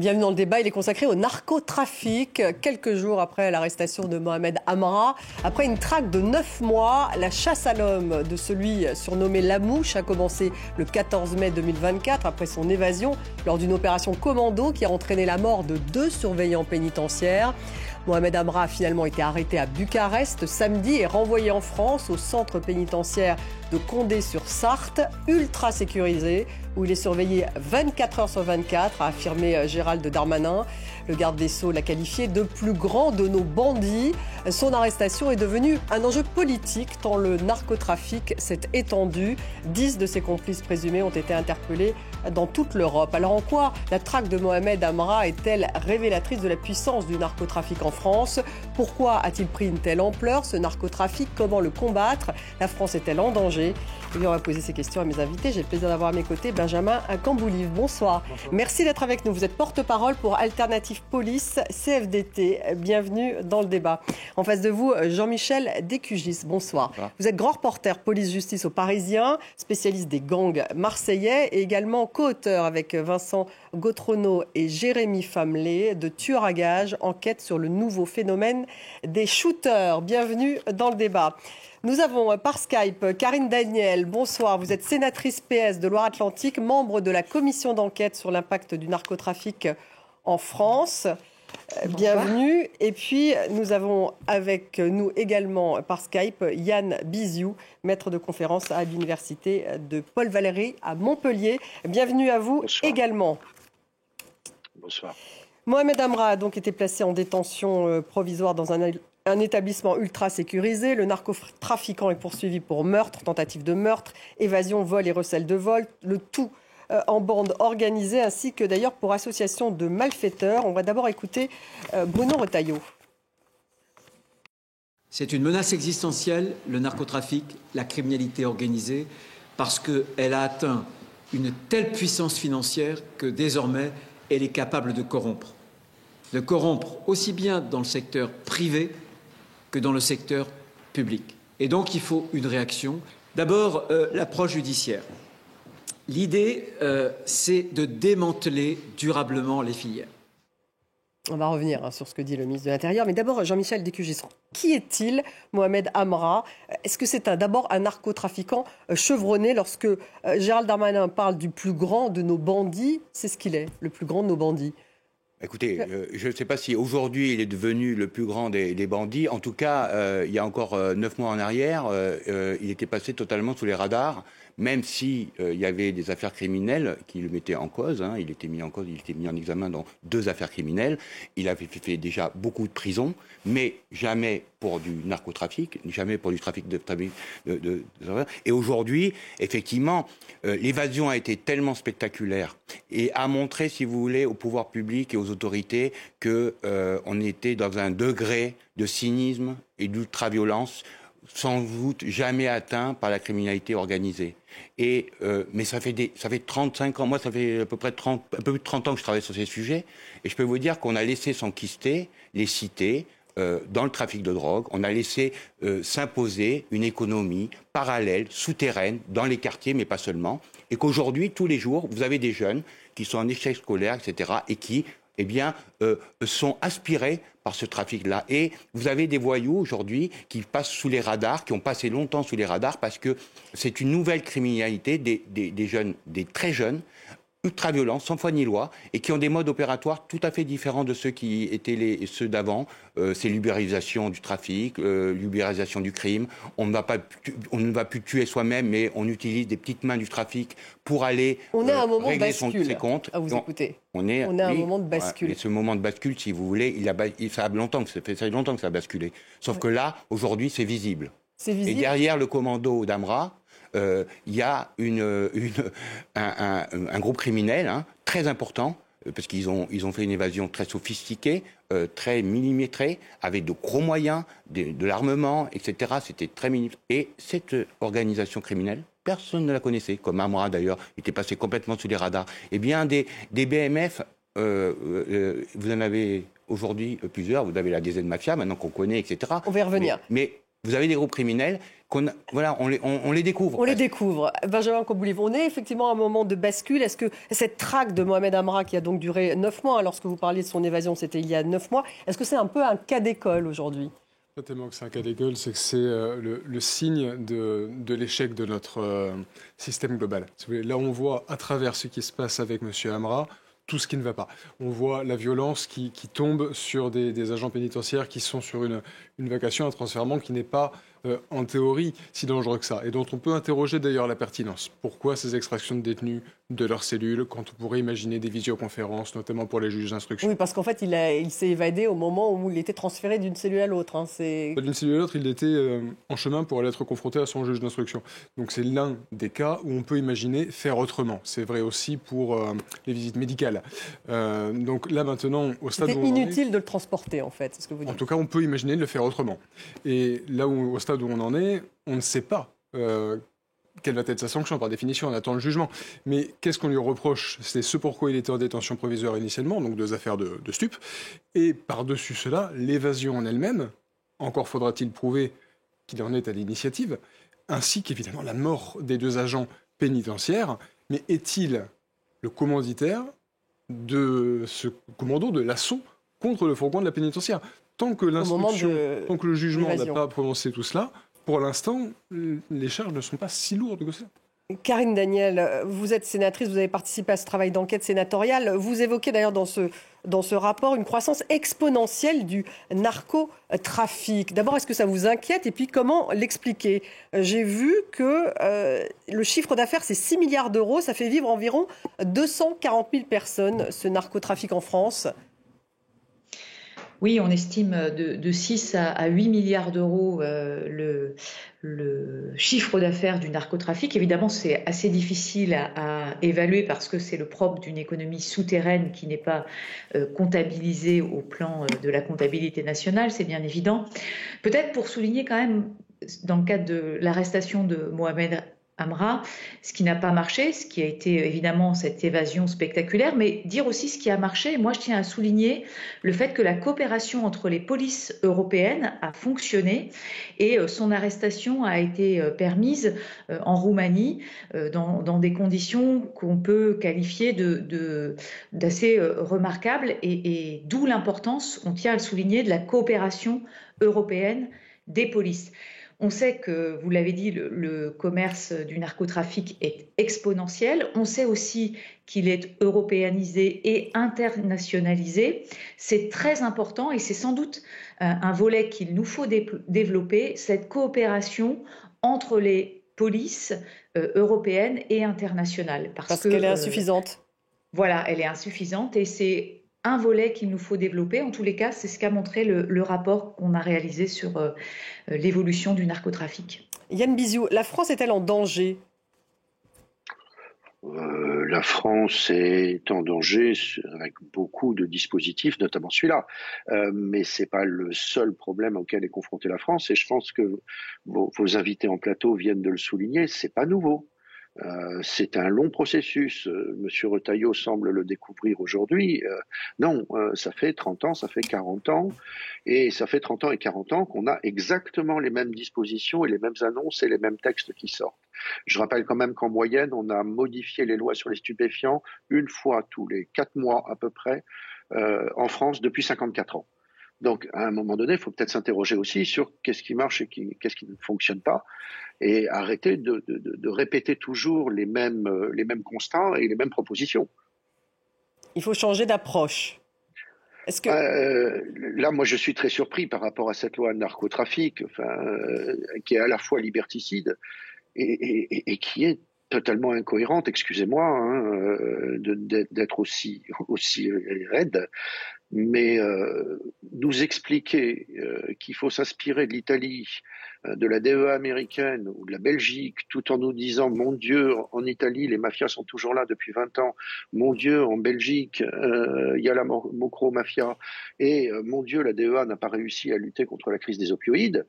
Bienvenue dans le débat, il est consacré au narcotrafic. Quelques jours après l'arrestation de Mohamed Amra, après une traque de 9 mois, la chasse à l'homme de celui surnommé Lamouche a commencé le 14 mai 2024 après son évasion lors d'une opération commando qui a entraîné la mort de 2 surveillants pénitentiaires. Mohamed Amra a finalement été arrêté à Bucarest samedi et renvoyé en France au centre pénitentiaire de Condé-sur-Sarthe, ultra sécurisé, où il est surveillé 24 heures sur 24, a affirmé Gérald Darmanin. Le garde des Sceaux l'a qualifié de plus grand de nos bandits. Son arrestation est devenue un enjeu politique tant le narcotrafic s'est étendu. 10 de ses complices présumés ont été interpellés dans toute l'Europe. Alors en quoi la traque de Mohamed Amra est-elle révélatrice de la puissance du narcotrafic en France? Pourquoi a-t-il pris une telle ampleur, ce narcotrafic? Comment le combattre? La France est-elle en danger? Et bien, on va poser ces questions à mes invités. J'ai le plaisir d'avoir à mes côtés Benjamin Camboulive. Bonsoir. Bonsoir. Merci d'être avec nous. Vous êtes porte-parole pour Alternative Police CFDT. Bienvenue dans le débat. En face de vous, Jean-Michel Descugis. Bonsoir. Bonsoir. Vous êtes grand reporter police-justice au Parisien, spécialiste des gangs marseillais et également co-auteur avec Vincent Gautrono et Jérémy Famelé de Tueurs à gages, enquête sur le nouveau phénomène des shooters. Bienvenue dans le débat. Nous avons par Skype Karine Daniel. Bonsoir, vous êtes sénatrice PS de Loire-Atlantique, membre de la commission d'enquête sur l'impact du narcotrafic en France. Bonsoir. Bienvenue. Et puis nous avons avec nous également par Skype Yann Biziou, maître de conférence à l'université de Paul Valéry à Montpellier. Bienvenue à vous. Bonsoir. Également. Bonsoir. Mohamed Amra a donc été placé en détention provisoire dans un établissement ultra sécurisé. Le narcotrafiquant est poursuivi pour meurtre, tentative de meurtre, évasion, vol et recel de vol. Le tout en bande organisée, ainsi que d'ailleurs pour association de malfaiteurs. On va d'abord écouter Bruno Retailleau. C'est une menace existentielle, le narcotrafic, la criminalité organisée, parce qu'elle a atteint une telle puissance financière que désormais, elle est capable de corrompre. De corrompre aussi bien dans le secteur privé que dans le secteur public. Et donc, il faut une réaction. D'abord, l'approche judiciaire. L'idée, c'est de démanteler durablement les filières. On va revenir sur ce que dit le ministre de l'Intérieur. Mais d'abord, Jean-Michel Descugis, qui est-il, Mohamed Amra? Est-ce que c'est d'abord un narcotrafiquant chevronné? Lorsque Gérald Darmanin parle du plus grand de nos bandits, c'est ce qu'il est, le plus grand de nos bandits. Écoutez, je ne sais pas si aujourd'hui il est devenu le plus grand des bandits. En tout cas, il y a encore 9 mois en arrière, il était passé totalement sous les radars, même si il y avait des affaires criminelles qui le mettaient en cause. Il était mis en cause, il était mis en examen dans 2 affaires criminelles. Il avait fait déjà beaucoup de prisons, mais jamais pour du narcotrafic, jamais pour du trafic de et aujourd'hui, effectivement, l'évasion a été tellement spectaculaire et a montré, si vous voulez, au pouvoir public et aux autorités que on était dans un degré de cynisme et d'ultra-violence sans doute jamais atteint par la criminalité organisée. Et mais ça fait 35 ans, moi ça fait un peu plus de 30 ans que je travaille sur ces sujets, et je peux vous dire qu'on a laissé s'enquister les cités dans le trafic de drogue. On a laissé s'imposer une économie parallèle, souterraine, dans les quartiers, mais pas seulement. Et qu'aujourd'hui, tous les jours, vous avez des jeunes qui sont en échec scolaire, etc., et qui, sont aspirés par ce trafic-là. Et vous avez des voyous aujourd'hui qui passent sous les radars, qui ont passé longtemps sous les radars, parce que c'est une nouvelle criminalité des jeunes, des très jeunes, ultra-violents, sans foi ni loi, et qui ont des modes opératoires tout à fait différents de ceux qui étaient ceux d'avant. C'est l'ubérisation du trafic, l'ubérisation du crime. On ne va plus tuer soi-même, mais on utilise des petites mains du trafic pour aller régler ses comptes. À vous écouter. On est à un moment de bascule. Et ce moment de bascule, si vous voulez, ça fait longtemps que ça a basculé. Sauf que là, aujourd'hui, c'est visible. C'est visible. Et derrière le commando d'Amra, il y a un groupe criminel très important, parce qu'ils ont fait une évasion très sophistiquée, très millimétrée, avec de gros moyens, de l'armement, etc. C'était très millimétré. Et cette organisation criminelle, personne ne la connaissait, comme Amra d'ailleurs, était passé complètement sous les radars. Eh bien, des BMF, vous en avez aujourd'hui plusieurs, vous avez la DZ Mafia, maintenant qu'on connaît, etc. On va y revenir. Mais vous avez des groupes criminels on les découvre. On les découvre. Benjamin Koboulif, on est effectivement à un moment de bascule. Est-ce que cette traque de Mohamed Amra, qui a donc duré 9 mois, lorsque vous parliez de son évasion, c'était il y a 9 mois, est-ce que c'est un peu un cas d'école aujourd'hui ? Pas tellement que c'est un cas d'école, c'est que c'est le signe de l'échec de notre système global. Si vous voulez, là, on voit à travers ce qui se passe avec M. Amra, tout ce qui ne va pas. On voit la violence qui tombe sur des agents pénitentiaires qui sont sur une vacation, un transfèrement qui n'est pas, en théorie, si dangereux que ça. Et dont on peut interroger d'ailleurs la pertinence. Pourquoi ces extractions de détenus de leurs cellules, quand on pourrait imaginer des visioconférences, notamment pour les juges d'instruction ? Oui, parce qu'en fait, il s'est évadé au moment où il était transféré d'une cellule à l'autre. Pas d'une cellule à l'autre, il était en chemin pour aller être confronté à son juge d'instruction. Donc c'est l'un des cas où on peut imaginer faire autrement. C'est vrai aussi pour les visites médicales. Donc là maintenant, au stade où c'était inutile de le transporter, en fait, c'est ce que vous dites. En tout cas, on peut imaginer de le faire autrement. Et là où, au stade où on en est, on ne sait pas quelle va être sa sanction. Par définition, on attend le jugement. Mais qu'est-ce qu'on lui reproche ? C'est ce pourquoi il était en détention provisoire initialement, donc 2 affaires de stupes. Et par-dessus cela, l'évasion en elle-même, encore faudra-t-il prouver qu'il en est à l'initiative, ainsi qu'évidemment la mort des 2 agents pénitentiaires. Mais est-il le commanditaire de ce commando de l'assaut contre le fourgon de la pénitentiaire ? Tant que tant que le jugement n'a pas prononcé tout cela, pour l'instant, les charges ne sont pas si lourdes que ça. Karine Daniel, vous êtes sénatrice, vous avez participé à ce travail d'enquête sénatoriale. Vous évoquez d'ailleurs dans ce rapport une croissance exponentielle du narcotrafic. D'abord, est-ce que ça vous inquiète ? Et puis, comment l'expliquer ? J'ai vu que le chiffre d'affaires, c'est 6 milliards d'euros. Ça fait vivre environ 240 000 personnes, ce narcotrafic en France. Oui, on estime de 6 à 8 milliards d'euros le chiffre d'affaires du narcotrafic. Évidemment, c'est assez difficile à évaluer parce que c'est le propre d'une économie souterraine qui n'est pas comptabilisée au plan de la comptabilité nationale, c'est bien évident. Peut-être pour souligner quand même, dans le cadre de l'arrestation de Mohamed Amra, ce qui n'a pas marché, ce qui a été évidemment cette évasion spectaculaire, mais dire aussi ce qui a marché. Moi, je tiens à souligner le fait que la coopération entre les polices européennes a fonctionné et son arrestation a été permise en Roumanie dans des conditions qu'on peut qualifier d'assez remarquables et d'où l'importance, on tient à le souligner, de la coopération européenne des polices. On sait que, vous l'avez dit, le commerce du narcotrafic est exponentiel. On sait aussi qu'il est européanisé et internationalisé. C'est très important et c'est sans doute un volet qu'il nous faut développer, cette coopération entre les polices européennes et internationales. Parce qu'elle est insuffisante. Voilà, elle est insuffisante et c'est un volet qu'il nous faut développer. En tous les cas, c'est ce qu'a montré le rapport qu'on a réalisé sur l'évolution du narcotrafic. Yann Biziou, la France est-elle en danger ? La France est en danger avec beaucoup de dispositifs, notamment celui-là. Mais c'est pas le seul problème auquel est confrontée la France. Et je pense que vos invités en plateau viennent de le souligner. C'est pas nouveau. C'est un long processus. Monsieur Retailleau semble le découvrir aujourd'hui. Non, ça fait 30 ans, ça fait 40 ans. Et ça fait 30 ans et 40 ans qu'on a exactement les mêmes dispositions et les mêmes annonces et les mêmes textes qui sortent. Je rappelle quand même qu'en moyenne, on a modifié les lois sur les stupéfiants une fois tous les 4 mois à peu près en France depuis 54 ans. Donc, à un moment donné, il faut peut-être s'interroger aussi sur qu'est-ce qui marche et qu'est-ce qui ne fonctionne pas, et arrêter de répéter toujours les mêmes constats et les mêmes propositions. Il faut changer d'approche. Est-ce que... là, moi, je suis très surpris par rapport à cette loi narcotrafic, qui est à la fois liberticide et qui est totalement incohérente, excusez-moi, d'être aussi raide. Mais nous expliquer qu'il faut s'inspirer de l'Italie, de la DEA américaine ou de la Belgique, tout en nous disant, mon Dieu, en Italie, les mafias sont toujours là depuis 20 ans, mon Dieu, en Belgique, il y a la mocro-mafia, et mon Dieu, la DEA n'a pas réussi à lutter contre la crise des opioïdes.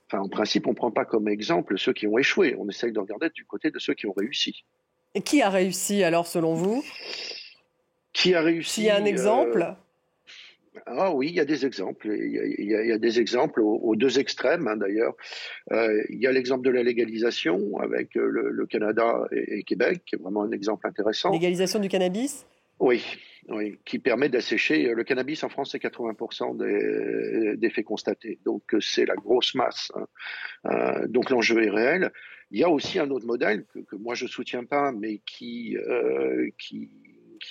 Enfin, en principe, on ne prend pas comme exemple ceux qui ont échoué, on essaye de regarder du côté de ceux qui ont réussi. Et qui a réussi alors, selon vous ? Qui a réussi ? S'il y a un exemple Ah oui, il y a des exemples. Il y a des exemples aux deux extrêmes, hein, d'ailleurs. Il y a l'exemple de la légalisation avec le Canada et Québec, qui est vraiment un exemple intéressant. Légalisation du cannabis? Oui, oui, qui permet d'assécher. Le cannabis en France, c'est 80% des faits constatés. Donc c'est la grosse masse, hein. Donc l'enjeu est réel. Il y a aussi un autre modèle que moi je soutiens pas, mais qui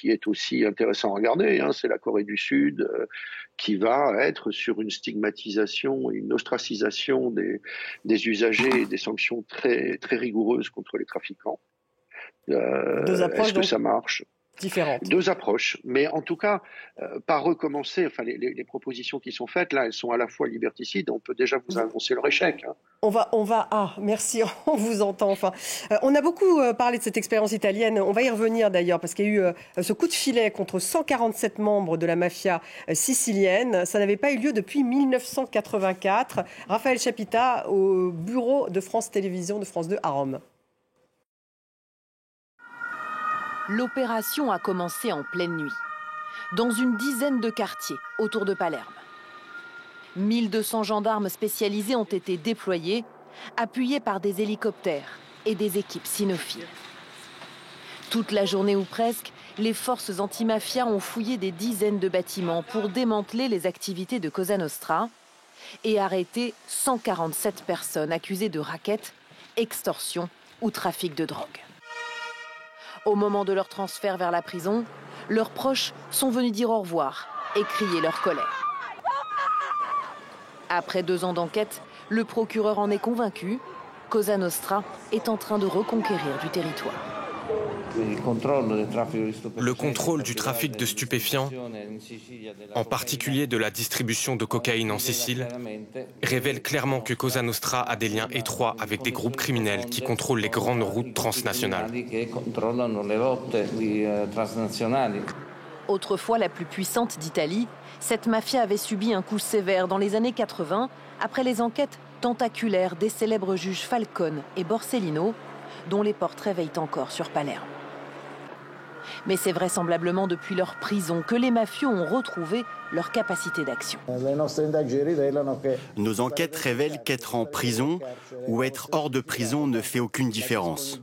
est aussi intéressant à regarder, hein, c'est la Corée du Sud, qui va être sur une stigmatisation, une ostracisation des usagers et des sanctions très, très rigoureuses contre les trafiquants. Deux approches Est-ce que ça marche? différentes. Deux approches, mais en tout cas, pas recommencer. Enfin, les propositions qui sont faites là, elles sont à la fois liberticides. On peut déjà vous annoncer leur échec, hein. Ah, merci, on vous entend enfin. On a beaucoup parlé de cette expérience italienne. On va y revenir d'ailleurs, parce qu'il y a eu ce coup de filet contre 147 membres de la mafia sicilienne. Ça n'avait pas eu lieu depuis 1984. Raphaël Chapita, au bureau de France Télévisions, de France 2 à Rome. L'opération a commencé en pleine nuit, dans une dizaine de quartiers autour de Palerme. 1200 gendarmes spécialisés ont été déployés, appuyés par des hélicoptères et des équipes cynophiles. Toute la journée ou presque, les forces anti-mafia ont fouillé des dizaines de bâtiments pour démanteler les activités de Cosa Nostra et arrêter 147 personnes accusées de racket, extorsion ou trafic de drogue. Au moment de leur transfert vers la prison, leurs proches sont venus dire au revoir et crier leur colère. Après 2 ans d'enquête, le procureur en est convaincu. Cosa Nostra est en train de reconquérir du territoire. Le contrôle du trafic de stupéfiants, en particulier de la distribution de cocaïne en Sicile, révèle clairement que Cosa Nostra a des liens étroits avec des groupes criminels qui contrôlent les grandes routes transnationales. Autrefois la plus puissante d'Italie, cette mafia avait subi un coup sévère dans les années 80 après les enquêtes tentaculaires des célèbres juges Falcone et Borsellino, dont les portraits veillent encore sur Palerme. Mais c'est vraisemblablement depuis leur prison que les mafieux ont retrouvé leur capacité d'action. Nos enquêtes révèlent qu'être en prison ou être hors de prison ne fait aucune différence.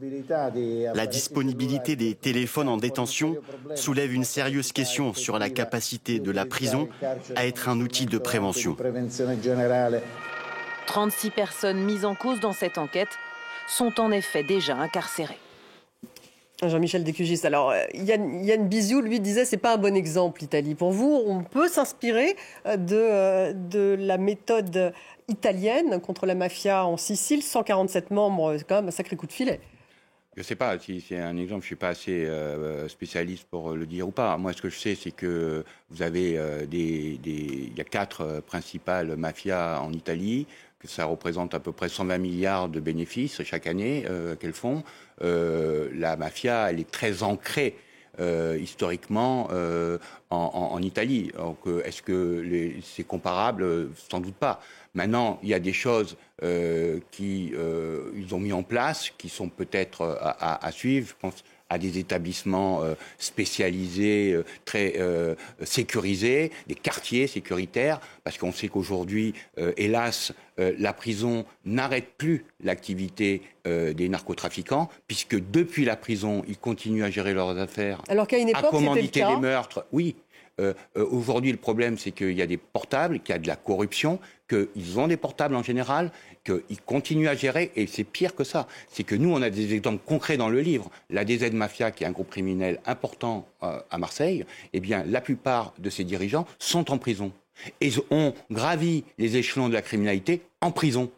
La disponibilité des téléphones en détention soulève une sérieuse question sur la capacité de la prison à être un outil de prévention. 36 personnes mises en cause dans cette enquête sont en effet déjà incarcérées. Jean-Michel Descugis, alors Yann Bizou, lui, disait c'est pas un bon exemple, l'Italie. Pour vous, on peut s'inspirer de la méthode italienne contre la mafia en Sicile, 147 membres, c'est quand même un sacré coup de filet. Je ne sais pas si c'est un exemple, je ne suis pas assez spécialiste pour le dire ou pas. Moi, ce que je sais, c'est que vous avez il y a 4 principales mafias en Italie, que ça représente à peu près 120 milliards de bénéfices chaque année qu'elles font. La mafia, elle est très ancrée historiquement en Italie. Donc, est-ce que c'est comparable? Sans doute pas. Maintenant, il y a des choses qu'ils ont mis en place qui sont peut-être à suivre. Je pense à des établissements spécialisés, très sécurisés, des quartiers sécuritaires, parce qu'on sait qu'aujourd'hui, hélas, la prison n'arrête plus l'activité des narcotrafiquants, puisque depuis la prison, ils continuent à gérer leurs affaires, alors qu'à une époque, à commanditer c'était le cas. les meurtres. Oui. Aujourd'hui, le problème, c'est qu'il y a des portables, qu'il y a de la corruption, qu'ils ont des portables en général, qu'ils continuent à gérer, et c'est pire que ça. C'est que nous, on a des exemples concrets dans le livre. La DZ Mafia, qui est un groupe criminel important à Marseille, eh bien, la plupart de ses dirigeants sont en prison. Et ont gravi les échelons de la criminalité en prison.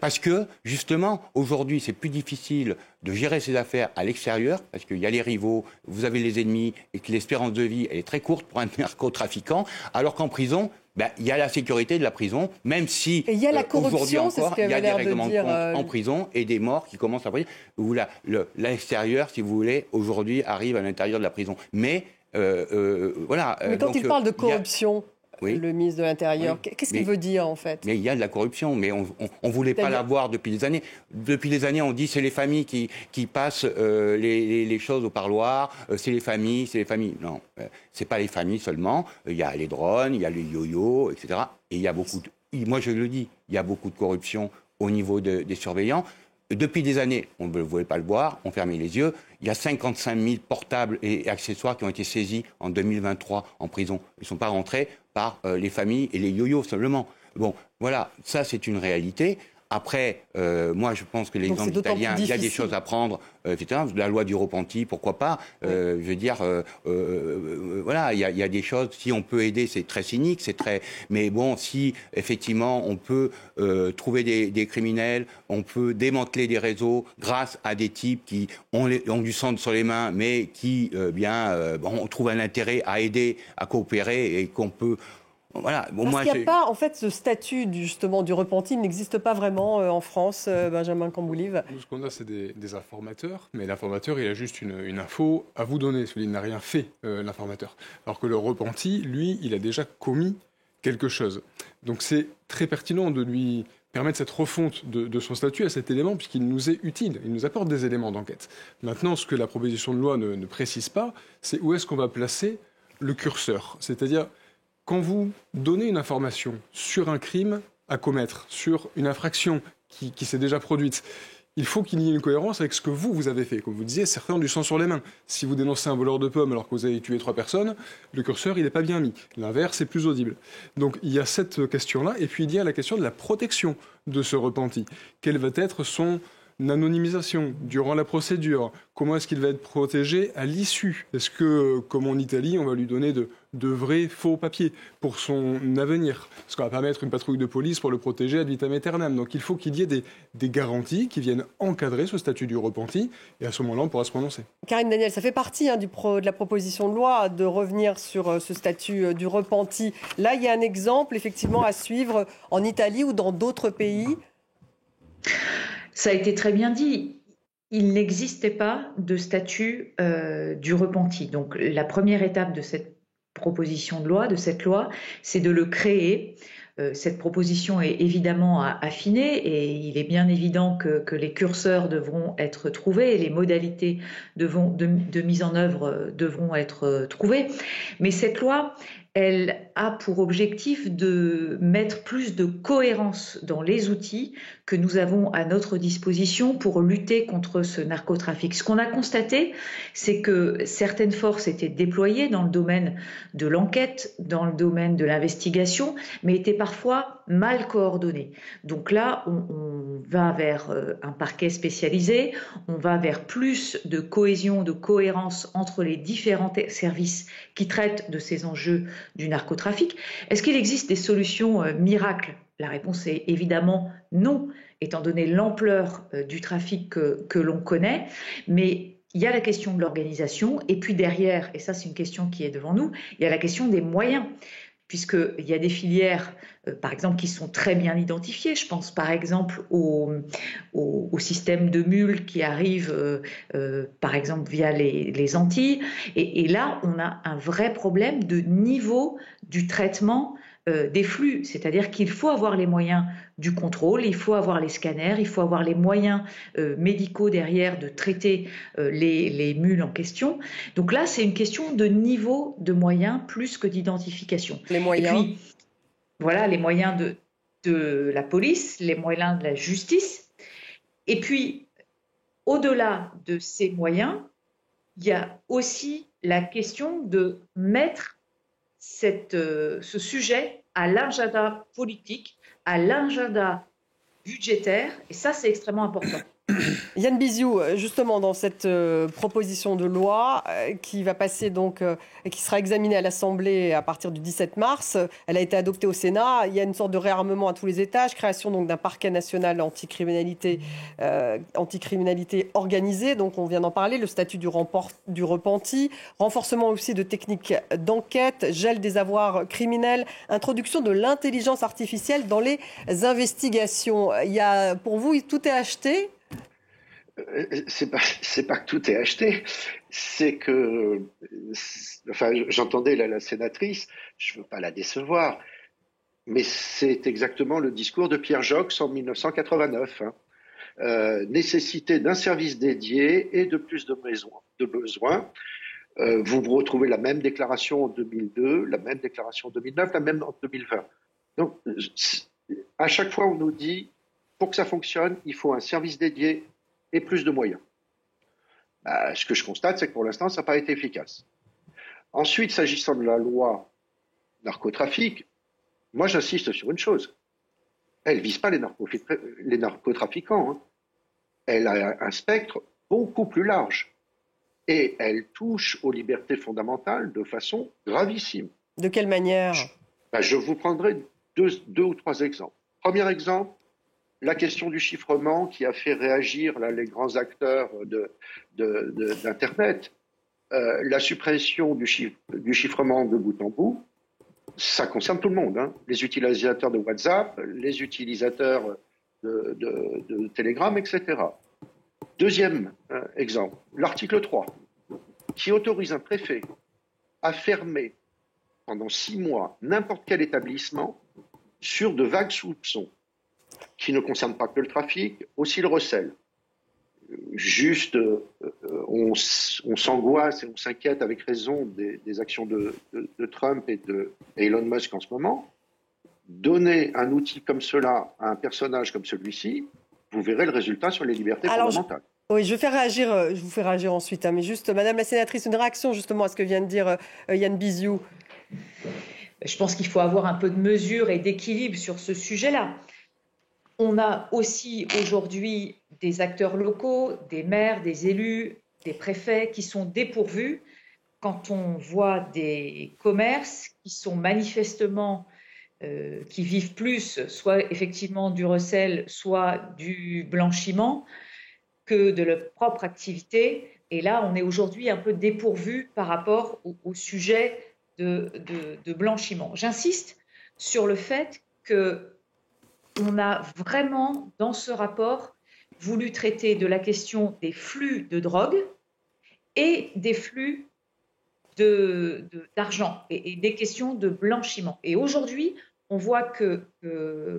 Parce que, justement, aujourd'hui, c'est plus difficile de gérer ses affaires à l'extérieur, parce qu'il y a les rivaux, vous avez les ennemis, et que l'espérance de vie, elle est très courte pour un narcotrafiquant, alors qu'en prison, il y a la sécurité de la prison, même si, et il y a la corruption, aujourd'hui encore, il y a des règlements de compte en prison, et des morts qui commencent à prison, où l'extérieur, si vous voulez, aujourd'hui, arrive à l'intérieur de la prison. Mais, voilà. Mais quand il parle de corruption... le ministre de l'Intérieur. Qu'est-ce qu'il veut dire, en fait? Mais il y a de la corruption, mais on ne voulait pas la voir depuis des années. Depuis des années, on dit c'est les familles qui passent les choses au parloir, c'est les familles. Non, c'est pas les familles seulement. Il y a les drones, il y a les yo-yo, etc. Et il y a moi je le dis, il y a beaucoup de corruption au niveau des surveillants. Depuis des années, on ne voulait pas le voir, on fermait les yeux. Il y a 55 000 portables et accessoires qui ont été saisis en 2023 en prison. Ils ne sont pas rentrés par les familles et les yo-yo seulement. Bon, voilà, ça c'est une réalité. Après, moi je pense que l'exemple italien, il y a des choses à prendre. Effectivement, la loi du repenti, pourquoi pas. Je veux dire, voilà, il y a des choses. Si on peut aider, c'est très cynique, mais bon, si effectivement on peut trouver des criminels, on peut démanteler des réseaux grâce à des types qui ont du sang sur les mains, mais qui on trouve un intérêt à aider, à coopérer et qu'on peut. Voilà. Bon, parce qu'il n'y a pas, en fait, ce statut justement du repenti n'existe pas vraiment en France, Benjamin Camboulive. Ce qu'on a, c'est des informateurs, mais l'informateur, il a juste une info à vous donner. Il n'a rien fait, l'informateur. Alors que le repenti, lui, il a déjà commis quelque chose. Donc c'est très pertinent de lui permettre cette refonte de son statut à cet élément, puisqu'il nous est utile, il nous apporte des éléments d'enquête. Maintenant, ce que la proposition de loi ne précise pas, c'est où est-ce qu'on va placer le curseur. C'est-à-dire, quand vous donnez une information sur un crime à commettre, sur une infraction qui s'est déjà produite, il faut qu'il y ait une cohérence avec ce que vous avez fait. Comme vous disiez, certains ont du sang sur les mains. Si vous dénoncez un voleur de pommes alors que vous avez tué 3 personnes, le curseur, il n'est pas bien mis. L'inverse est plus audible. Donc il y a cette question-là, et puis il y a la question de la protection de ce repenti. Quelle va être son anonymisation durant la procédure? Comment est-ce qu'il va être protégé à l'issue? Est-ce que, comme en Italie, on va lui donner de vrais faux papiers pour son avenir? Est-ce qu'on va pas mettre une patrouille de police pour le protéger ad vitam aeternam? Donc il faut qu'il y ait des garanties qui viennent encadrer ce statut du repenti, et à ce moment-là, on pourra se prononcer. Karine Daniel, ça fait partie de la proposition de loi de revenir sur ce statut du repenti. Là, il y a un exemple, effectivement, à suivre en Italie ou dans d'autres pays. Ça a été très bien dit. Il n'existait pas de statut du repenti. Donc la première étape de cette proposition de loi, de cette loi, c'est de le créer. Cette proposition est évidemment affinée et il est bien évident que les curseurs devront être trouvés et les modalités de mise en œuvre devront être trouvées. Mais cette loi, elle a pour objectif de mettre plus de cohérence dans les outils que nous avons à notre disposition pour lutter contre ce narcotrafic. Ce qu'on a constaté, c'est que certaines forces étaient déployées dans le domaine de l'enquête, dans le domaine de l'investigation, mais étaient parfois mal coordonnées. Donc là, on va vers un parquet spécialisé, on va vers plus de cohésion, de cohérence entre les différents services qui traitent de ces enjeux du narcotrafic. Est-ce qu'il existe des solutions miracles? La réponse est évidemment non, étant donné l'ampleur du trafic que l'on connaît. Mais il y a la question de l'organisation, et puis derrière, et ça c'est une question qui est devant nous, il y a la question des moyens. Puisqu'il y a des filières, par exemple, qui sont très bien identifiées. Je pense par exemple au système de mules qui arrive, par exemple, via les Antilles. Et là, on a un vrai problème de niveau du traitement des flux. C'est-à-dire qu'il faut avoir les moyens du contrôle, il faut avoir les scanners, il faut avoir les moyens médicaux derrière de traiter les mules en question. Donc là, c'est une question de niveau de moyens plus que d'identification. Les moyens. Et puis, voilà, les moyens de la police, les moyens de la justice. Et puis, au-delà de ces moyens, il y a aussi la question de mettre ce sujet à l'agenda politique, à l'agenda budgétaire, et ça, c'est extrêmement important. Yann Biziou, justement, dans cette proposition de loi qui va passer donc et qui sera examinée à l'Assemblée à partir du 17 mars, elle a été adoptée au Sénat. Il y a une sorte de réarmement à tous les étages, création donc d'un parquet national anticriminalité organisée. Donc on vient d'en parler, le statut du repenti, renforcement aussi de techniques d'enquête, gel des avoirs criminels, introduction de l'intelligence artificielle dans les investigations. Pour vous, tout est acheté ? C'est pas que tout est acheté, c'est que, enfin, j'entendais la sénatrice, je veux pas la décevoir, mais c'est exactement le discours de Pierre Jox en 1989. Nécessité d'un service dédié et de plus de besoins. Vous retrouvez la même déclaration en 2002, la même déclaration en 2009, la même en 2020. Donc, à chaque fois, on nous dit, pour que ça fonctionne, il faut un service dédié et plus de moyens. Ce que je constate, c'est que pour l'instant, ça n'a pas été efficace. Ensuite, s'agissant de la loi narcotrafic, moi, j'insiste sur une chose. Elle ne vise pas les narcotrafiquants. Hein. Elle a un spectre beaucoup plus large. Et elle touche aux libertés fondamentales de façon gravissime. De quelle manière ? Je vous prendrai deux ou trois exemples. Premier exemple, la question du chiffrement qui a fait réagir là, les grands acteurs d'Internet. La suppression du chiffrement de bout en bout, ça concerne tout le monde. Hein. Les utilisateurs de WhatsApp, les utilisateurs de Telegram, etc. Deuxième exemple, l'article 3, qui autorise un préfet à fermer pendant 6 mois n'importe quel établissement sur de vagues soupçons, qui ne concernent pas que le trafic, aussi le recel. Juste, on s'angoisse et on s'inquiète avec raison des actions de Trump et de Elon Musk en ce moment. Donner un outil comme cela à un personnage comme celui-ci, vous verrez le résultat sur les libertés fondamentales. Oui, je vous fais réagir ensuite. Mais juste, Madame la sénatrice, une réaction justement à ce que vient de dire Yann Biziou. Je pense qu'il faut avoir un peu de mesure et d'équilibre sur ce sujet-là. On a aussi aujourd'hui des acteurs locaux, des maires, des élus, des préfets qui sont dépourvus quand on voit des commerces qui sont manifestement, qui vivent plus, soit effectivement du recel, soit du blanchiment, que de leur propre activité. Et là, on est aujourd'hui un peu dépourvu par rapport au sujet de blanchiment. J'insiste sur le fait qu'on a vraiment, dans ce rapport, voulu traiter de la question des flux de drogue et des flux d'argent et des questions de blanchiment. Et aujourd'hui, on voit que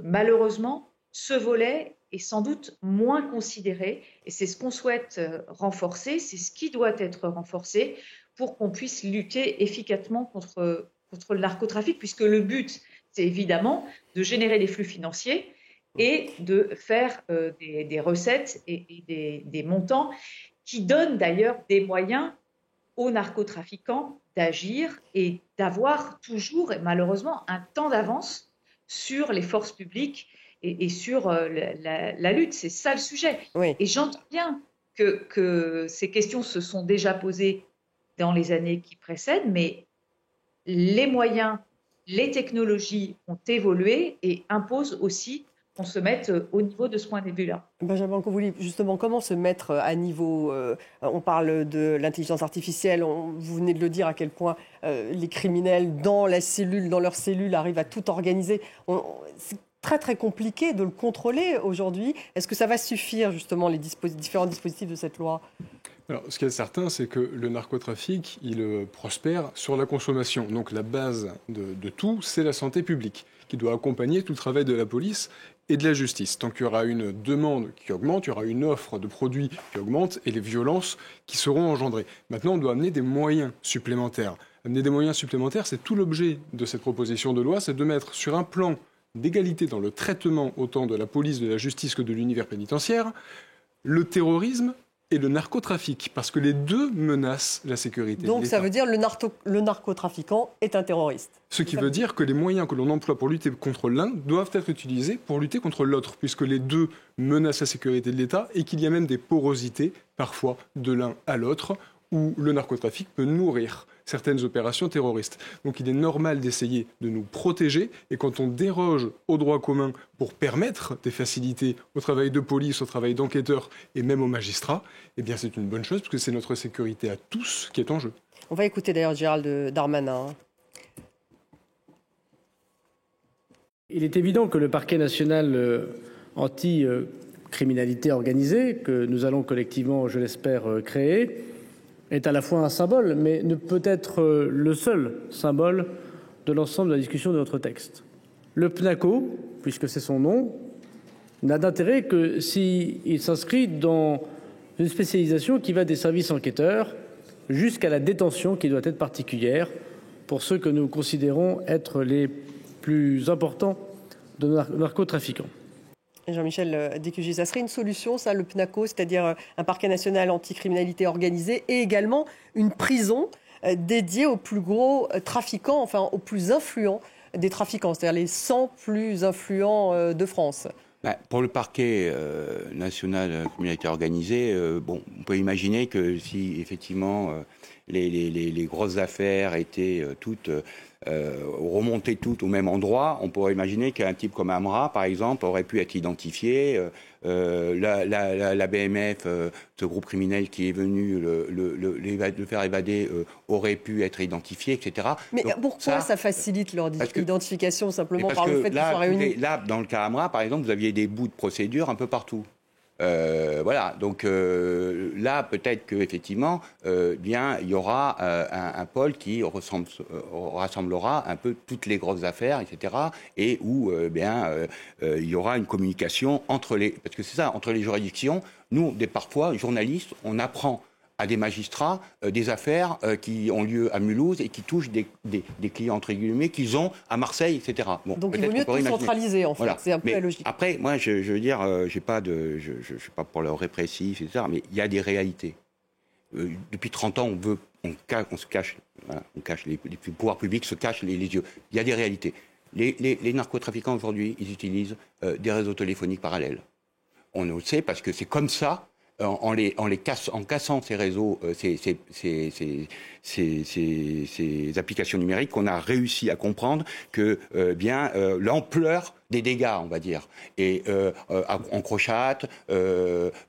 malheureusement, ce volet est sans doute moins considéré et c'est ce qu'on souhaite renforcer, c'est ce qui doit être renforcé pour qu'on puisse lutter efficacement contre le narcotrafic, puisque le but, c'est évidemment de générer des flux financiers et de faire des recettes et des montants qui donnent d'ailleurs des moyens aux narcotrafiquants d'agir et d'avoir toujours, et malheureusement, un temps d'avance sur les forces publiques et sur la lutte. C'est ça le sujet. Oui. Et j'entends bien que ces questions se sont déjà posées dans les années qui précèdent, mais les moyens, les technologies ont évolué et imposent aussi qu'on se mette au niveau de ce point de vue-là. Benjamin Convouli, justement, comment se mettre à niveau on parle de l'intelligence artificielle, vous venez de le dire à quel point les criminels dans leur cellule arrivent à tout organiser. C'est très très compliqué de le contrôler aujourd'hui. Est-ce que ça va suffire justement les différents dispositifs de cette loi ? Alors, ce qui est certain, c'est que le narcotrafic, il prospère sur la consommation. Donc la base de tout, c'est la santé publique, qui doit accompagner tout le travail de la police et de la justice. Tant qu'il y aura une demande qui augmente, il y aura une offre de produits qui augmente et les violences qui seront engendrées. Maintenant, on doit amener des moyens supplémentaires. Amener des moyens supplémentaires, c'est tout l'objet de cette proposition de loi, c'est de mettre sur un plan d'égalité dans le traitement autant de la police, de la justice que de l'univers pénitentiaire, le terrorisme et le narcotrafic, parce que les deux menacent la sécurité. Donc ça veut dire que le narcotrafiquant est un terroriste. Ce qui veut dire que les moyens que l'on emploie pour lutter contre l'un doivent être utilisés pour lutter contre l'autre, puisque les deux menacent la sécurité de l'État et qu'il y a même des porosités, parfois, de l'un à l'autre, où le narcotrafic peut nourrir certaines opérations terroristes. Donc il est normal d'essayer de nous protéger, et quand on déroge au droit commun pour permettre des facilités au travail de police, au travail d'enquêteurs et même aux magistrats, eh bien c'est une bonne chose, parce que c'est notre sécurité à tous qui est en jeu. On va écouter d'ailleurs Gérald Darmanin. Il est évident que le parquet national criminalité organisée que nous allons collectivement, je l'espère, créer, est à la fois un symbole, mais ne peut être le seul symbole de l'ensemble de la discussion de notre texte. Le PNACO, puisque c'est son nom, n'a d'intérêt que s'il s'inscrit dans une spécialisation qui va des services enquêteurs jusqu'à la détention qui doit être particulière pour ceux que nous considérons être les plus importants de nos narcotrafiquants. Jean-Michel Décugy, ça serait une solution, ça, le PNACO, c'est-à-dire un parquet national anticriminalité organisée et également une prison dédiée aux plus gros trafiquants, enfin aux plus influents des trafiquants, c'est-à-dire les 100 plus influents de France. Pour le parquet national criminalité organisée, on peut imaginer que si effectivement les grosses affaires étaient toutes remontées toutes au même endroit, on pourrait imaginer qu'un type comme Amra, par exemple, aurait pu être identifié. La BMF, ce groupe criminel qui est venu le faire évader, aurait pu être identifié, etc. Mais donc, pourquoi ça facilite leur identification simplement par le fait qu'ils soient réunis ? Là, dans le cas Amra, par exemple, vous aviez des bouts de procédure un peu partout. Voilà, donc là, peut-être qu'effectivement, bien, il y aura un pôle qui rassemblera un peu toutes les grosses affaires, etc., et où il y aura une communication entre parce que c'est ça, entre les juridictions. Nous, parfois, journalistes, on apprend à des magistrats des affaires qui ont lieu à Mulhouse et qui touchent des clients, entre guillemets, qu'ils ont à Marseille, etc. Bon, donc il vaut mieux tout centraliser, en fait. Voilà. C'est un peu la logique. Après, moi, je veux dire, je suis pas pour le répressif, etc., mais il y a des réalités. Depuis 30 ans, on se cache, voilà, les pouvoirs publics se cachent les yeux. Il y a des réalités. Les narcotrafiquants, aujourd'hui, ils utilisent des réseaux téléphoniques parallèles. On le sait parce que c'est comme ça, en cassant ces réseaux, ces applications numériques, qu'on a réussi à comprendre que l'ampleur des dégâts, on va dire. Et Encrochat,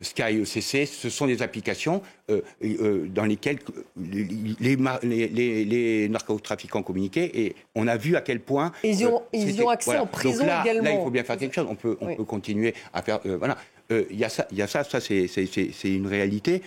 Sky ECC, ce sont des applications dans lesquelles les narcotrafiquants communiquaient, et on a vu à quel point... Ils y ont accès en prison. Donc là, également. Là, il faut bien faire quelque chose. On peut continuer à faire... voilà. Il y a ça, c'est une réalité.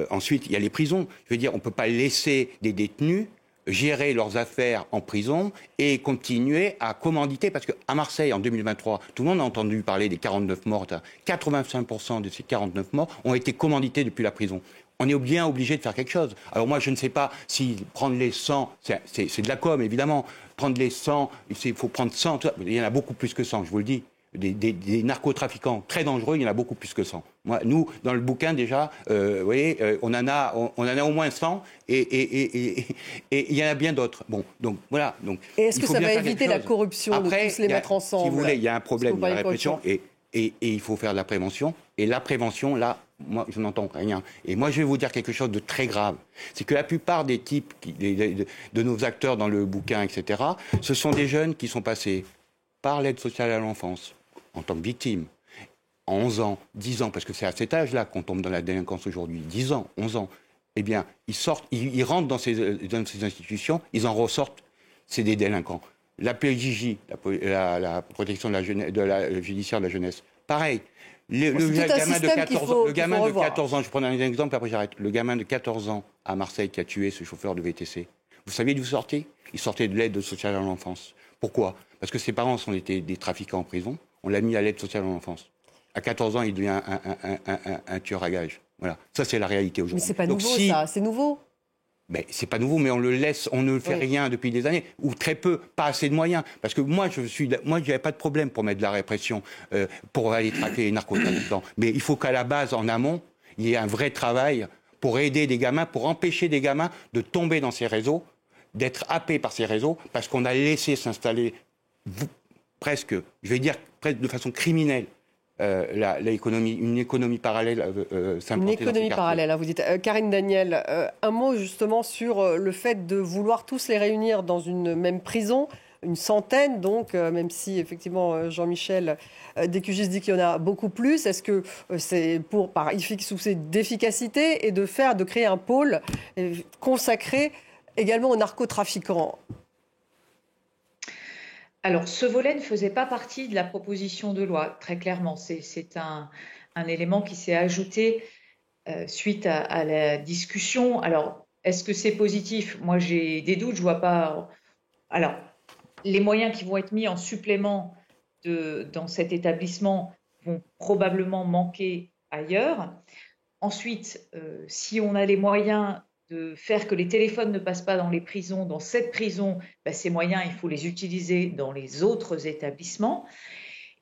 Ensuite, il y a les prisons. Je veux dire, on ne peut pas laisser des détenus gérer leurs affaires en prison et continuer à commanditer. Parce qu'à Marseille, en 2023, tout le monde a entendu parler des 49 morts. 85% de ces 49 morts ont été commandités depuis la prison. On est bien obligé de faire quelque chose. Alors moi, je ne sais pas si prendre les 100, c'est de la com, évidemment. Prendre les 100, il faut prendre 100. Il y en a beaucoup plus que 100, je vous le dis. Des narcotrafiquants très dangereux, il y en a beaucoup plus que 100. Nous, dans le bouquin, déjà, vous voyez, on en a au moins 100 et il y en a bien d'autres. Bon, donc voilà. Donc, et est-ce que ça va éviter la corruption de tous les mettre ensemble ? Si vous voulez, il y a un problème de la répression et il faut faire de la prévention. Et la prévention, là, moi, je n'entends rien. Et moi, je vais vous dire quelque chose de très grave. C'est que la plupart des types, de nos acteurs dans le bouquin, etc., ce sont des jeunes qui sont passés par l'aide sociale à l'enfance, en tant que victime, en 11 ans, 10 ans, parce que c'est à cet âge-là qu'on tombe dans la délinquance aujourd'hui, 10 ans, 11 ans, eh bien, ils rentrent dans ces institutions, ils en ressortent, c'est des délinquants. La PJJ, la protection de la judiciaire de la jeunesse, pareil. Le gamin de 14 ans, je prends un exemple, après j'arrête. Le gamin de 14 ans à Marseille qui a tué ce chauffeur de VTC, vous savez d'où sortait ? Il sortait de l'aide sociale à l'enfance. Pourquoi ? Parce que ses parents ont été des trafiquants en prison. On l'a mis à l'aide sociale à l'enfance. À 14 ans, il devient un tueur à gages. Voilà. Ça, c'est la réalité aujourd'hui. Mais c'est pas nouveau, ça. C'est nouveau. Mais c'est pas nouveau, mais on le laisse, on ne fait rien depuis des années, ou très peu, pas assez de moyens. Parce que moi, j'avais pas de problème pour mettre de la répression, pour aller traquer les narcotrafiquants. Mais il faut qu'à la base, en amont, il y ait un vrai travail pour aider des gamins, pour empêcher des gamins de tomber dans ces réseaux, d'être happés par ces réseaux, parce qu'on a laissé s'installer presque, je vais dire presque de façon criminelle, une économie parallèle une économie parallèle, hein, vous dites. Karine Daniel, un mot justement sur le fait de vouloir tous les réunir dans une même prison, une centaine donc, même si effectivement Jean-Michel Décugy dit qu'il y en a beaucoup plus. Est-ce que c'est par souci d'efficacité et de créer un pôle consacré également aux narcotrafiquants ? Alors, ce volet ne faisait pas partie de la proposition de loi, très clairement. C'est un élément qui s'est ajouté suite à la discussion. Alors, est-ce que c'est positif? Moi, j'ai des doutes, je vois pas. Alors, les moyens qui vont être mis en supplément dans cet établissement vont probablement manquer ailleurs. Ensuite, si on a les moyens de faire que les téléphones ne passent pas dans les prisons, dans cette prison, ces moyens, il faut les utiliser dans les autres établissements.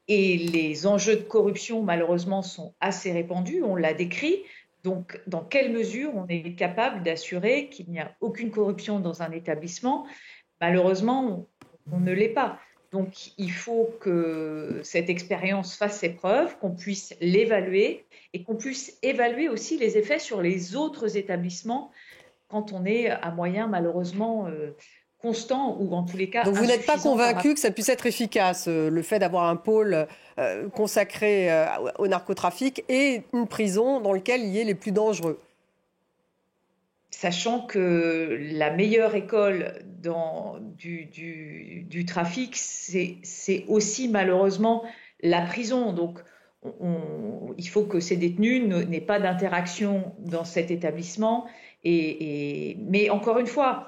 Et les enjeux de corruption, malheureusement, sont assez répandus, on l'a décrit. Donc, dans quelle mesure on est capable d'assurer qu'il n'y a aucune corruption dans un établissement? Malheureusement, on ne l'est pas. Donc, il faut que cette expérience fasse ses preuves, qu'on puisse l'évaluer et qu'on puisse évaluer aussi les effets sur les autres établissements quand on est à moyen, malheureusement, constant ou en tous les cas. Donc, vous n'êtes pas convaincu que ça puisse être efficace, le fait d'avoir un pôle consacré au narcotrafic et une prison dans laquelle il y ait les plus dangereux? Sachant que la meilleure école du trafic, c'est aussi malheureusement la prison. Donc, il faut que ces détenus n'aient pas d'interaction dans cet établissement. Mais encore une fois,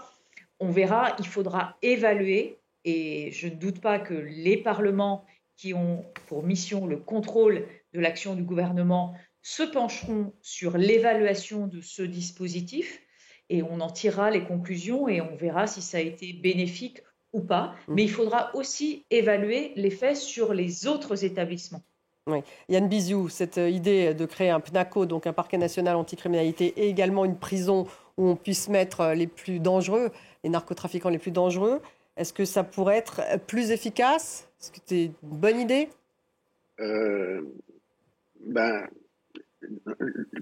on verra, il faudra évaluer. Et je ne doute pas que les parlements qui ont pour mission le contrôle de l'action du gouvernement se pencheront sur l'évaluation de ce dispositif. Et on en tirera les conclusions et on verra si ça a été bénéfique ou pas. Mais il faudra aussi évaluer l'effet sur les autres établissements. Oui. Yann Biziou, cette idée de créer un PNACO, donc un parquet national anticriminalité, et également une prison où on puisse mettre les plus dangereux, les narcotrafiquants les plus dangereux, est-ce que ça pourrait être plus efficace? Est-ce que c'est une bonne idée?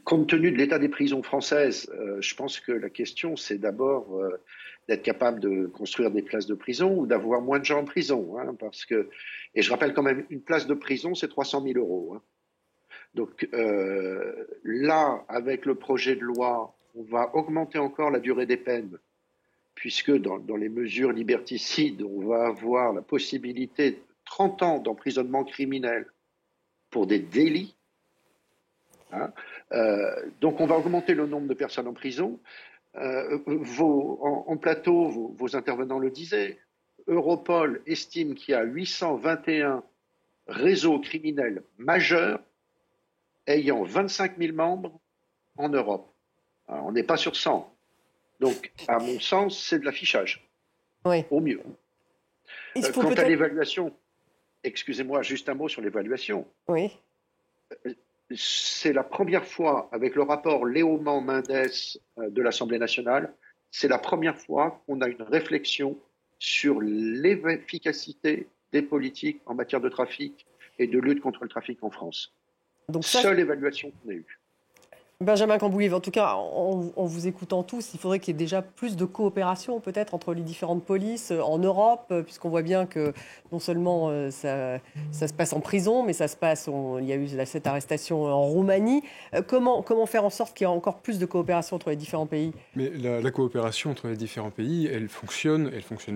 Compte tenu de l'état des prisons françaises, je pense que la question, c'est d'abord d'être capable de construire des places de prison ou d'avoir moins de gens en prison. Parce que, et je rappelle quand même, une place de prison, c'est 300 000 €. Donc là, avec le projet de loi, on va augmenter encore la durée des peines, puisque dans les mesures liberticides, on va avoir la possibilité de 30 ans d'emprisonnement criminel pour des délits. Donc on va augmenter le nombre de personnes en prison. En plateau, vos intervenants le disaient, Europol estime qu'il y a 821 réseaux criminels majeurs ayant 25 000 membres en Europe. Alors, on n'est pas sur 100. Donc, à mon sens, c'est de l'affichage. Oui. Au mieux. Quant à l'évaluation, excusez-moi, juste un mot sur l'évaluation. Oui. C'est la première fois, avec le rapport Léaumont-Mendès de l'Assemblée nationale, c'est la première fois qu'on a une réflexion sur l'efficacité des politiques en matière de trafic et de lutte contre le trafic en France. Donc seule évaluation qu'on ait eue. Benjamin Cambouis, en tout cas, en vous écoutant tous, il faudrait qu'il y ait déjà plus de coopération peut-être entre les différentes polices en Europe, puisqu'on voit bien que non seulement ça se passe en prison, mais ça se passe, il y a eu cette arrestation en Roumanie. Comment faire en sorte qu'il y ait encore plus de coopération entre les différents pays? Mais la coopération entre les différents pays, elle fonctionne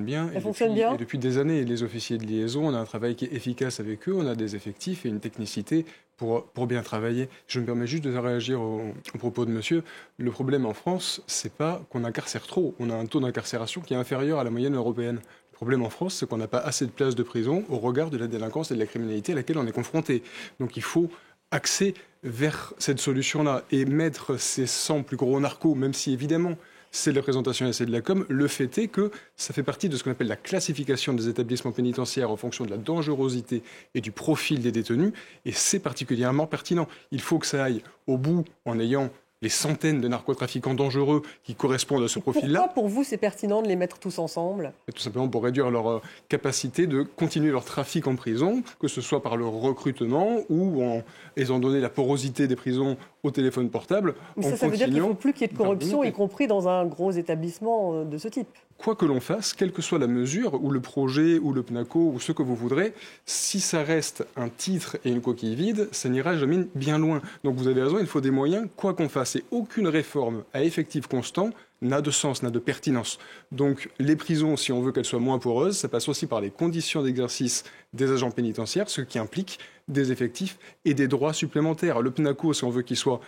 bien. Elle fonctionne bien. Et depuis des années, les officiers de liaison, on a un travail qui est efficace avec eux, on a des effectifs et une technicité pour bien travailler. Je me permets juste de réagir au propos de monsieur. Le problème en France, c'est pas qu'on incarcère trop. On a un taux d'incarcération qui est inférieur à la moyenne européenne. Le problème en France, c'est qu'on n'a pas assez de places de prison au regard de la délinquance et de la criminalité à laquelle on est confronté. Donc il faut axer vers cette solution-là et mettre ces 100 plus gros narcos, même si évidemment c'est de la présentation et c'est de la com. Le fait est que ça fait partie de ce qu'on appelle la classification des établissements pénitentiaires en fonction de la dangerosité et du profil des détenus, et c'est particulièrement pertinent. Il faut que ça aille au bout en ayant les centaines de narcotrafiquants dangereux qui correspondent à ce profil-là. Pourquoi pour vous c'est pertinent de les mettre tous ensemble? Tout simplement pour réduire leur capacité de continuer leur trafic en prison, que ce soit par le recrutement ou en ayant donné la porosité des prisons au téléphone portable. Mais ça veut dire qu'il ne faut plus qu'il y ait de corruption, y compris dans un gros établissement de ce type. Quoi que l'on fasse, quelle que soit la mesure, ou le projet, ou le PNACO, ou ce que vous voudrez, si ça reste un titre et une coquille vide, ça n'ira jamais bien loin. Donc vous avez raison, il faut des moyens, quoi qu'on fasse. Et aucune réforme à effectif constant n'a de sens, n'a de pertinence. Donc les prisons, si on veut qu'elles soient moins poreuses, ça passe aussi par les conditions d'exercice des agents pénitentiaires, ce qui implique des effectifs et des droits supplémentaires. Le PNACO, si on veut qu'il soit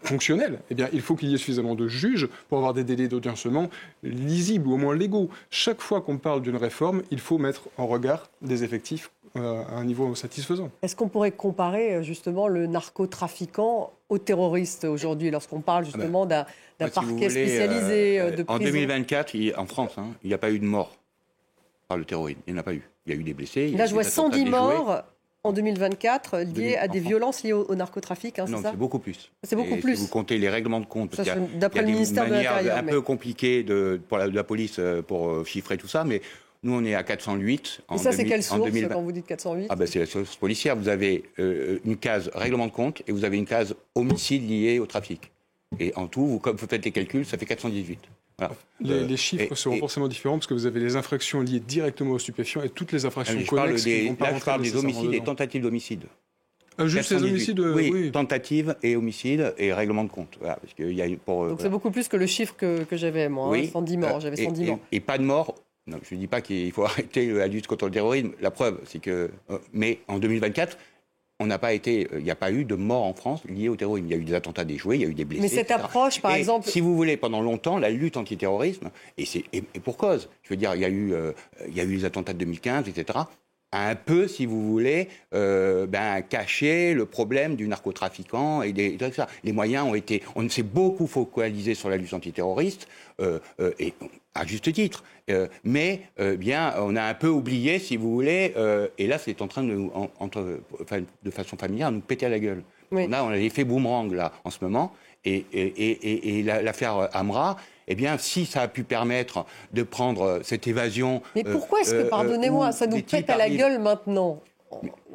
fonctionnel, eh bien, il faut qu'il y ait suffisamment de juges pour avoir des délais d'audiencement lisibles ou au moins légaux. Chaque fois qu'on parle d'une réforme, il faut mettre en regard des effectifs à un niveau satisfaisant. Est-ce qu'on pourrait comparer justement le narcotrafiquant au terroriste aujourd'hui, lorsqu'on parle justement d'un parquet spécialisé de prison? En 2024, en France, il n'y a pas eu de mort par le terrorisme. Il n'y en a pas eu. Il y a eu des blessés. Là, je vois 110 morts en 2024 liées à des violences liées au narcotrafic, c'est ça? Non, c'est beaucoup plus. C'est beaucoup plus. Si vous comptez les règlements de compte, parce d'après le ministère de l'Intérieur, il y a des manières un peu compliquées pour la police pour chiffrer tout ça, mais nous, on est à 408. Et ça, c'est quelle source quand vous dites 408? C'est la source policière. Vous avez une case règlement de compte et vous avez une case homicide lié au trafic. Et en tout, comme vous faites les calculs, ça fait 418. Voilà. Les chiffres seront forcément différents parce que vous avez les infractions liées directement aux stupéfiants et toutes les infractions connexes qui vont pas Là, je parle des homicides et dedans. tentatives d'homicide. Juste les homicides, oui. Tentatives et homicides et règlement de compte. Voilà, parce qu'il y a Donc c'est beaucoup plus que le chiffre que j'avais, moi. Oui. 110 morts. J'avais 110 morts. Et pas de morts. Non, je ne dis pas qu'il faut arrêter la lutte contre le terrorisme. La preuve, c'est que... mais en 2024... il n'y a pas eu de mort en France liée au terrorisme. Il y a eu des attentats déjoués, il y a eu des blessés. Mais cette approche, par exemple... Si vous voulez, pendant longtemps, la lutte antiterrorisme, et pour cause, je veux dire, il y a eu les attentats de 2015, etc., a un peu, si vous voulez, caché le problème du narcotrafiquant et tout ça. Les moyens on s'est beaucoup focalisé sur la lutte antiterroriste, et à juste titre. Mais on a un peu oublié, si vous voulez, et là c'est en train de façon familière, nous péter à la gueule. Oui. On a l'effet boomerang là en ce moment, et l'affaire Amra, eh bien, si ça a pu permettre de prendre cette évasion... Mais pourquoi est-ce que, pardonnez-moi, ça nous pète à la gueule maintenant ?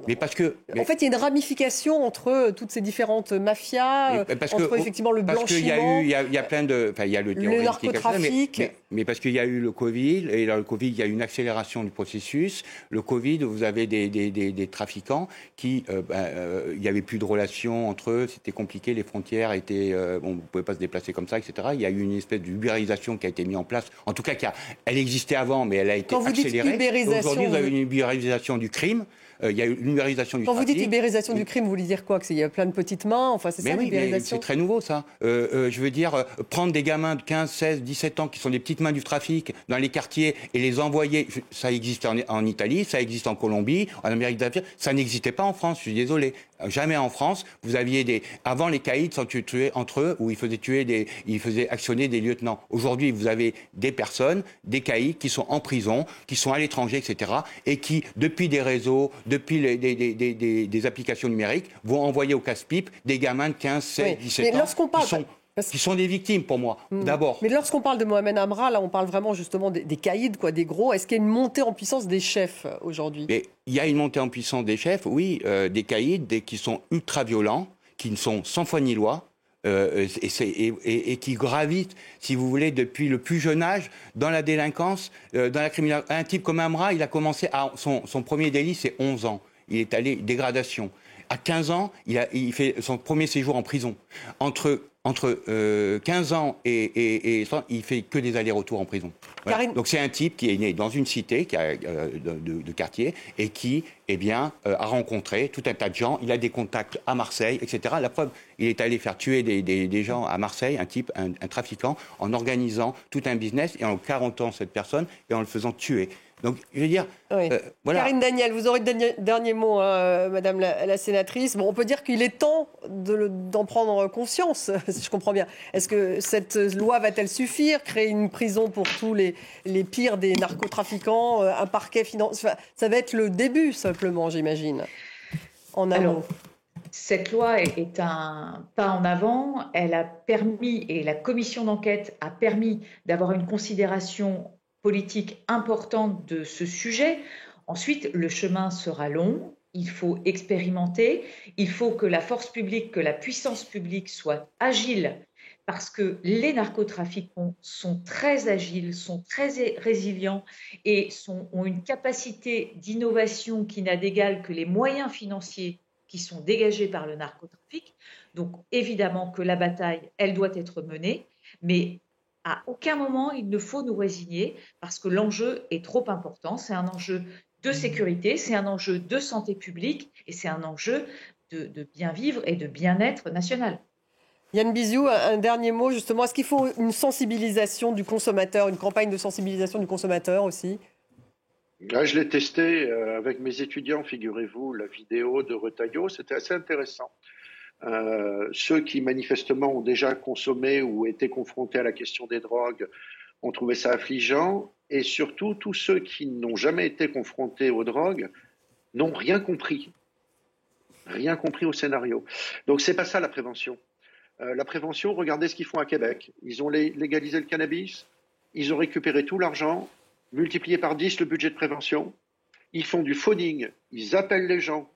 Mais parce que... En fait, il y a une ramification entre toutes ces différentes mafias, effectivement le blanchiment... Parce qu'il y a plein de... Enfin, il y a le terrorisme, narcotrafic... Mais parce qu'il y a eu le Covid, et dans le Covid, il y a eu une accélération du processus. Le Covid, vous avez des trafiquants qui... il n'y avait plus de relations entre eux, c'était compliqué, les frontières étaient... vous ne pouvez pas se déplacer comme ça, etc. Il y a eu une espèce d'ubérisation qui a été mise en place. En tout cas, elle existait avant, mais elle a été accélérée. Aujourd'hui, vous avez une ubérisation du crime. Il y a eu l'ubérisation du trafic. Quand vous dites ubérisation du crime, vous voulez dire quoi? Qu'il y a plein de petites mains? Enfin, c'est ça, l'ubérisation? C'est très nouveau, ça. Je veux dire, prendre des gamins de 15, 16, 17 ans qui sont des petites mains du trafic dans les quartiers et les envoyer... Ça existe en Italie, ça existe en Colombie, en Amérique latine. Ça n'existait pas en France, je suis désolé. Jamais en France. Vous aviez Avant, les caïds s'entuaient entre eux, où ils faisaient actionner des lieutenants. Aujourd'hui, vous avez des personnes, des caïds qui sont en prison, qui sont à l'étranger, etc. et qui, depuis des réseaux, depuis des applications numériques, vont envoyer au casse-pipe des gamins de 15, 16, 17 ans qui sont des victimes pour moi, d'abord. Mais lorsqu'on parle de Mohamed Amra, là on parle vraiment justement des caïds, des gros. Est-ce qu'il y a une montée en puissance des chefs aujourd'hui? Il y a une montée en puissance des chefs, oui, des caïds qui sont ultra violents, qui ne sont sans foi ni loi, et qui gravitent, si vous voulez, depuis le plus jeune âge, dans la délinquance, dans la criminalité. Un type comme Amra, il a commencé son premier délit, c'est 11 ans. Il est allé dégradation. À 15 ans, il fait son premier séjour en prison. Entre 15 ans et il fait que des allers-retours en prison. Voilà. Donc c'est un type qui est né dans une cité de quartier et qui a rencontré tout un tas de gens. Il a des contacts à Marseille, etc. La preuve, il est allé faire tuer des gens à Marseille, un trafiquant, en organisant tout un business et en 40 ans cette personne et en le faisant tuer. Donc, je veux dire, oui. Voilà. Karine Daniel, vous aurez le dernier mot, Madame la sénatrice. Bon, on peut dire qu'il est temps d'en prendre conscience, si je comprends bien. Est-ce que cette loi va-t-elle suffire? Créer une prison pour tous les pires des narcotrafiquants, un parquet financier, ça va être le début, simplement, j'imagine, en amont. Alors, cette loi est un pas en avant. Elle a permis, et la commission d'enquête a permis d'avoir une considération politique importante de ce sujet. Ensuite, le chemin sera long, il faut expérimenter, il faut que la force publique, que la puissance publique soit agile, parce que les narcotrafiquants sont très agiles, sont très résilients et ont une capacité d'innovation qui n'a d'égal que les moyens financiers qui sont dégagés par le narcotrafic. Donc évidemment que la bataille, elle doit être menée, mais À aucun moment, il ne faut nous résigner parce que l'enjeu est trop important. C'est un enjeu de sécurité, c'est un enjeu de santé publique et c'est un enjeu de bien vivre et de bien-être national. Yann Biziou, un dernier mot justement. Est-ce qu'il faut une sensibilisation du consommateur, une campagne de sensibilisation du consommateur aussi ? Là, je l'ai testé avec mes étudiants, figurez-vous, la vidéo de Retailleau, c'était assez intéressant. Ceux qui manifestement ont déjà consommé ou été confrontés à la question des drogues ont trouvé ça affligeant, et surtout tous ceux qui n'ont jamais été confrontés aux drogues n'ont rien compris au scénario. Donc c'est pas ça la prévention. La prévention, regardez ce qu'ils font à Québec. Ils ont légalisé le cannabis, ils ont récupéré tout l'argent, multiplié par 10 le budget de prévention. Ils font du phoning, ils appellent les gens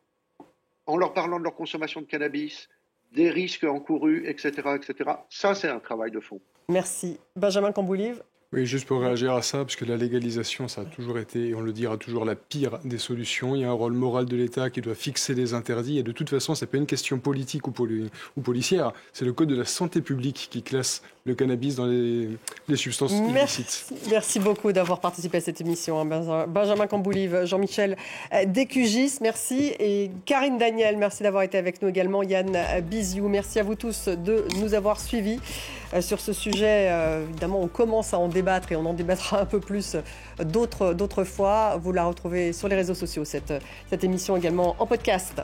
en leur parlant de leur consommation de cannabis, des risques encourus, etc., etc. Ça, c'est un travail de fond. Merci. Benjamin Camboulive. Oui, juste pour réagir à ça, parce que la légalisation, ça a toujours été, et on le dira toujours, la pire des solutions. Il y a un rôle moral de l'État qui doit fixer les interdits, et de toute façon, ce n'est pas une question politique ou policière, c'est le Code de la santé publique qui classe le cannabis dans les substances illicites. Merci beaucoup d'avoir participé à cette émission. Benjamin Camboulive, Jean-Michel Descugis, merci. Et Karine Daniel, merci d'avoir été avec nous également. Yann Biziou, merci à vous tous de nous avoir suivis sur ce sujet. Évidemment, on commence à en débattre et on en débattra un peu plus d'autres fois. Vous la retrouvez sur les réseaux sociaux, cette émission également en podcast.